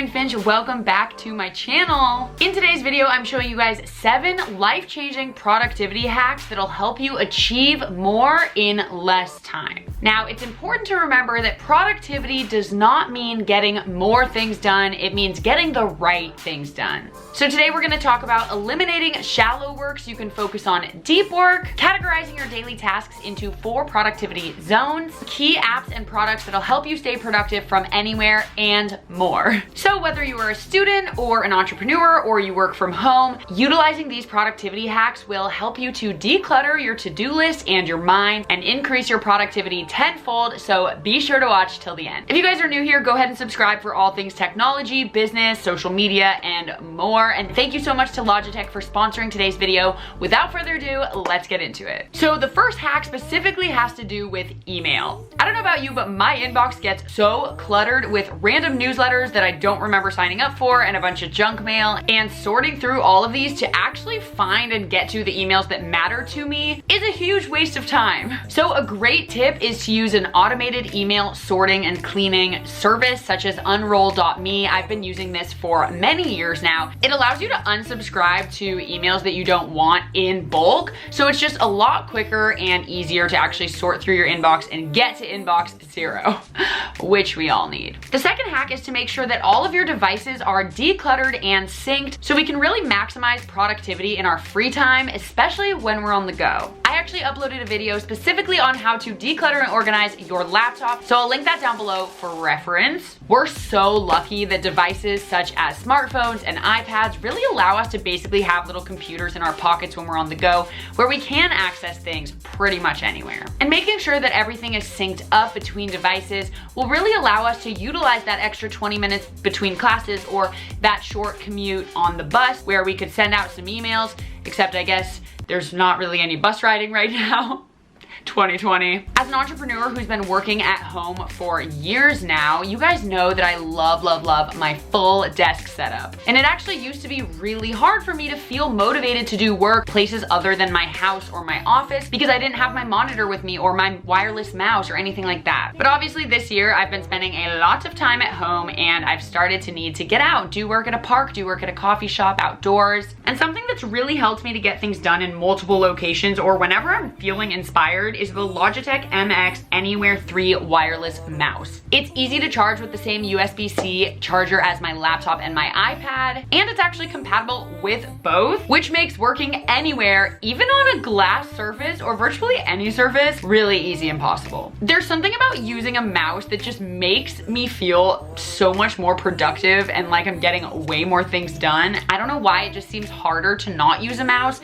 Adrienne Finch. Welcome back to my channel. In today's video, I'm showing you guys 7 life-changing productivity hacks that'll help you achieve more in less time. Now, it's important to remember that productivity does not mean getting more things done. It means getting the right things done. So today we're gonna talk about eliminating shallow work so you can focus on deep work, categorizing your daily tasks into 4 productivity zones, key apps and products that'll help you stay productive from anywhere, and more. So whether you are a student or an entrepreneur or you work from home, utilizing these productivity hacks will help you to declutter your to-do list and your mind and increase your productivity tenfold, so be sure to watch till the end. If you guys are new here, go ahead and subscribe for all things technology, business, social media, and more. And thank you so much to Logitech for sponsoring today's video. Without further ado, let's get into it. So the first hack specifically has to do with email. I don't know about you, but my inbox gets so cluttered with random newsletters that I don't remember signing up for and a bunch of junk mail, and sorting through all of these to actually find and get to the emails that matter to me is a huge waste of time. So a great tip is to use an automated email sorting and cleaning service such as unroll.me. I've been using this for many years now. It allows you to unsubscribe to emails that you don't want in bulk, so it's just a lot quicker and easier to actually sort through your inbox and get to inbox 0, which we all need. The second hack is to make sure that all of your devices are decluttered and synced so we can really maximize productivity in our free time, especially when we're on the go. I actually uploaded a video specifically on how to declutter and organize your laptop, so I'll link that down below for reference. We're so lucky that devices such as smartphones and iPads really allow us to basically have little computers in our pockets when we're on the go, where we can access things pretty much anywhere. And making sure that everything is synced up between devices will really allow us to utilize that extra 20 minutes between classes or that short commute on the bus where we could send out some emails, except I guess there's not really any bus riding right now. 2020. As an entrepreneur who's been working at home for years now, you guys know that I love my full desk setup. And it actually used to be really hard for me to feel motivated to do work places other than my house or my office because I didn't have my monitor with me or my wireless mouse or anything like that. But obviously this year I've been spending a lot of time at home and I've started to need to get out, do work at a park, do work at a coffee shop, outdoors. And something that's really helped me to get things done in multiple locations or whenever I'm feeling inspired is the Logitech MX Anywhere 3 wireless mouse. It's easy to charge with the same USB-C charger as my laptop and my iPad, and it's actually compatible with both, which makes working anywhere, even on a glass surface or virtually any surface, really easy and possible. There's something about using a mouse that just makes me feel so much more productive and like I'm getting way more things done. I don't know why it just seems harder to not use a mouse.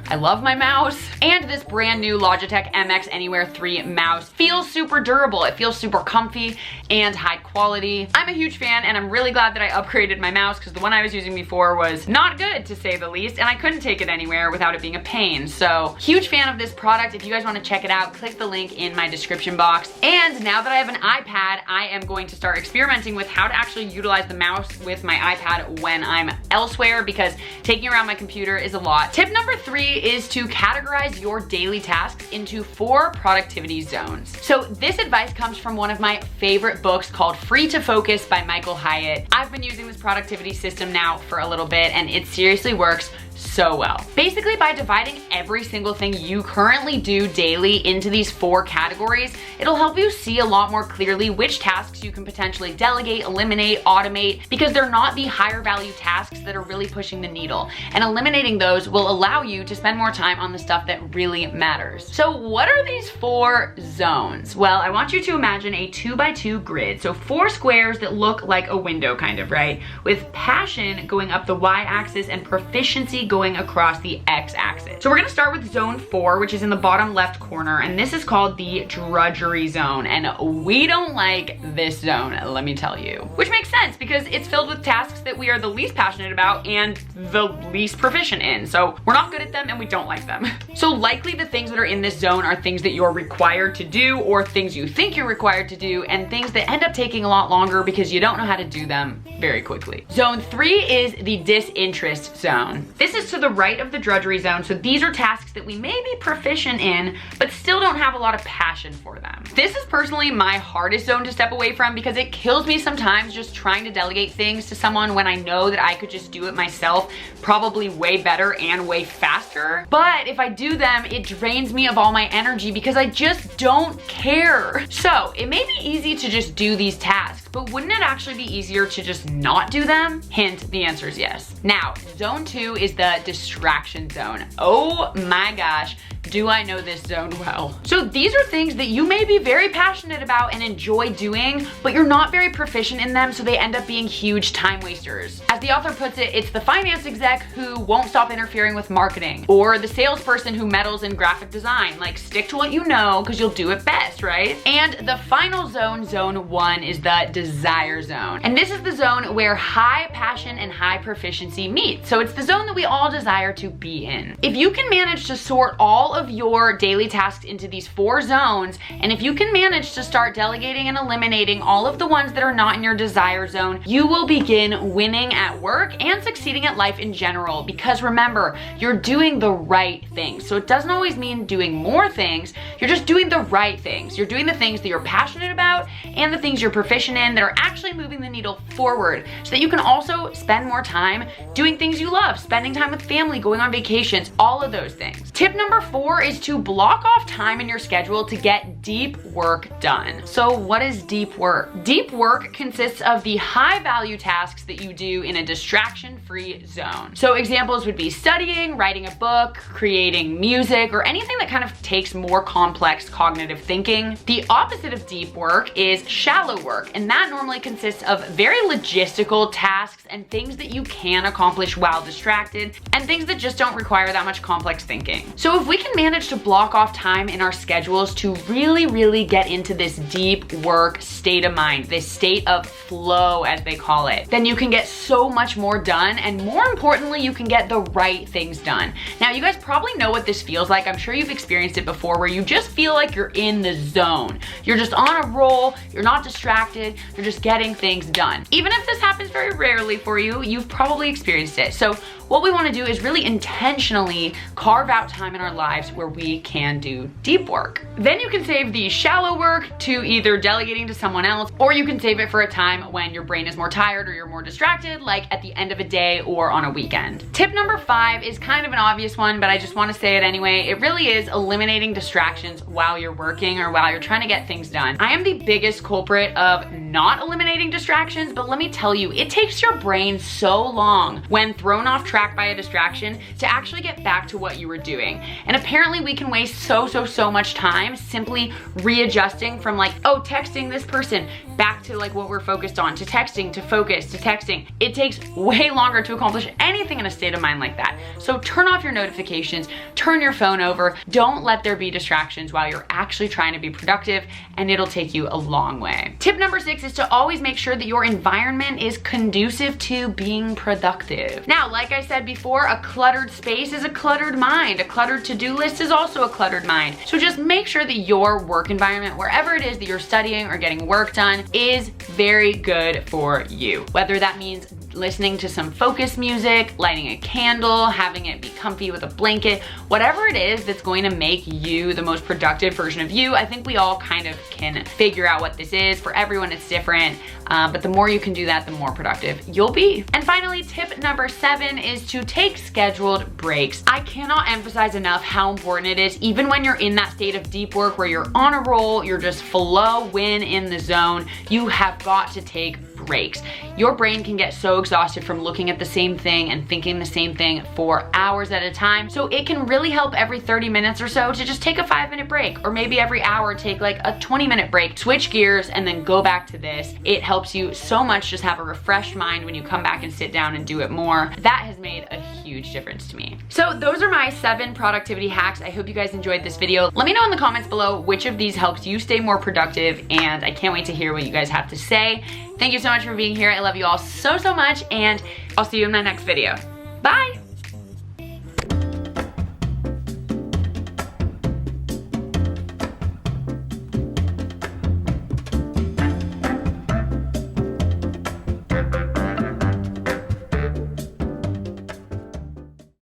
I love my mouse. And this brand new Logitech MX Anywhere 3 mouse feels super durable. It feels super comfy and high quality. I'm a huge fan and I'm really glad that I upgraded my mouse because the one I was using before was not good, to say the least, and I couldn't take it anywhere without it being a pain. So huge fan of this product. If you guys want to check it out, click the link in my description box. And now that I have an iPad, I am going to start experimenting with how to actually utilize the mouse with my iPad when I'm elsewhere, because taking around my computer is a lot. Tip number 3 is to categorize your daily tasks into 4 productivity zones. So this advice comes from one of my favorite books called Free to Focus by Michael Hyatt. I've been using this productivity system now for a little bit and it seriously works so well. Basically, by dividing every single thing you currently do daily into these 4 categories, it'll help you see a lot more clearly which tasks you can potentially delegate, eliminate, automate, because they're not the higher value tasks that are really pushing the needle. And eliminating those will allow you to spend more time on the stuff that really matters. So what are these 4 zones? Well, I want you to imagine a 2x2 grid. So 4 squares that look like a window kind of, right? With passion going up the y-axis and proficiency going across the x-axis. So we're gonna start with zone 4, which is in the bottom left corner, and this is called the drudgery zone, and we don't like this zone, let me tell you. Which makes sense because it's filled with tasks that we are the least passionate about and the least proficient in, so we're not good at them and we don't like them. So likely the things that are in this zone are things that you're required to do or things you think you're required to do, and things that end up taking a lot longer because you don't know how to do them very quickly. Zone 3 is the disinterest zone. This is to the right of the drudgery zone, so these are tasks that we may be proficient in, but still don't have a lot of passion for them. This is personally my hardest zone to step away from because it kills me sometimes just trying to delegate things to someone when I know that I could just do it myself, probably way better and way faster. But if I do them, it drains me of all my energy because I just don't care. So it may be easy to just do these tasks, but wouldn't it actually be easier to just not do them? Hint, the answer is yes. Now, zone 2 is the distraction zone. Oh my gosh, do I know this zone well. So these are things that you may be very passionate about and enjoy doing, but you're not very proficient in them, so they end up being huge time wasters. As the author puts it, it's the finance exec who won't stop interfering with marketing, or the salesperson who meddles in graphic design. Like, stick to what you know because you'll do it best, right? And the final zone, zone 1, is the desire zone. And this is the zone where high passion and high proficiency meet. So it's the zone that we all desire to be in. If you can manage to sort all of your daily tasks into these 4 zones, and if you can manage to start delegating and eliminating all of the ones that are not in your desire zone, you will begin winning at work and succeeding at life in general. Because remember, you're doing the right things. So it doesn't always mean doing more things, you're just doing the right things. You're doing the things that you're passionate about and the things you're proficient in that are actually moving the needle forward, so that you can also spend more time doing things you love, spending time with family, going on vacations, all of those things. Tip number 4 is to block off time in your schedule to get deep work done. So what is deep work? Deep work consists of the high value tasks that you do in a distraction-free zone. So examples would be studying, writing a book, creating music, or anything that kind of takes more complex cognitive thinking. The opposite of deep work is shallow work, and that normally consists of very logistical tasks and things that you can accomplish while distracted, and things that just don't require that much complex thinking. So if we can manage to block off time in our schedules to really get into this deep work state of mind, this state of flow as they call it, then you can get so much more done, and more importantly, you can get the right things done. Now, you guys probably know what this feels like. I'm sure you've experienced it before, where you just feel like you're in the zone. You're just on a roll, you're not distracted, you're just getting things done. Even if this happens very rarely for you, you've probably experienced it. So what we want to do is really intentionally carve out time in our lives where we can do deep work. Then you can save the shallow work to either delegating to someone else, or you can save it for a time when your brain is more tired or you're more distracted, like at the end of a day or on a weekend. Tip number 5 is kind of an obvious one, but I just want to say it anyway. It really is eliminating distractions while you're working or while you're trying to get things done. I am the biggest culprit of not eliminating distractions, but let me tell you, it takes your brain so long when thrown off track by a distraction to actually get back to what you were doing. And apparently we can waste so much time simply readjusting from like, oh, texting this person, back to like what we're focused on, to texting, to focus, to texting. It takes way longer to accomplish anything in a state of mind like that. So turn off your notifications, turn your phone over, don't let there be distractions while you're actually trying to be productive, and it'll take you a long way. Tip number 6 is to always make sure that your environment is conducive to being productive. Now, like I said before, a cluttered space is a cluttered mind. A cluttered to-do list is also a cluttered mind. So just make sure that your work environment, wherever it is that you're studying or getting work done, is very good for you. Whether that means listening to some focus music, lighting a candle, having it be comfy with a blanket, whatever it is that's going to make you the most productive version of you. I think we all kind of can figure out what this is. For everyone, it's different, but the more you can do that, the more productive you'll be. And finally, tip number 7 is to take scheduled breaks. I cannot emphasize enough how important it is, even when you're in that state of deep work where you're on a roll, you're just flowing in the zone, you have got to take breaks. Your brain can get so exhausted from looking at the same thing and thinking the same thing for hours at a time. So it can really help every 30 minutes or so to just take a 5-minute break, or maybe every hour take like a 20-minute break, switch gears, and then go back to this. It helps you so much just have a refreshed mind when you come back and sit down and do it more. That has made a huge difference to me. So those are my 7 productivity hacks. I hope you guys enjoyed this video. Let me know in the comments below which of these helps you stay more productive, and I can't wait to hear what you guys have to say. Thank you so much for being here. I love you all so much, and I'll see you in my next video. Bye!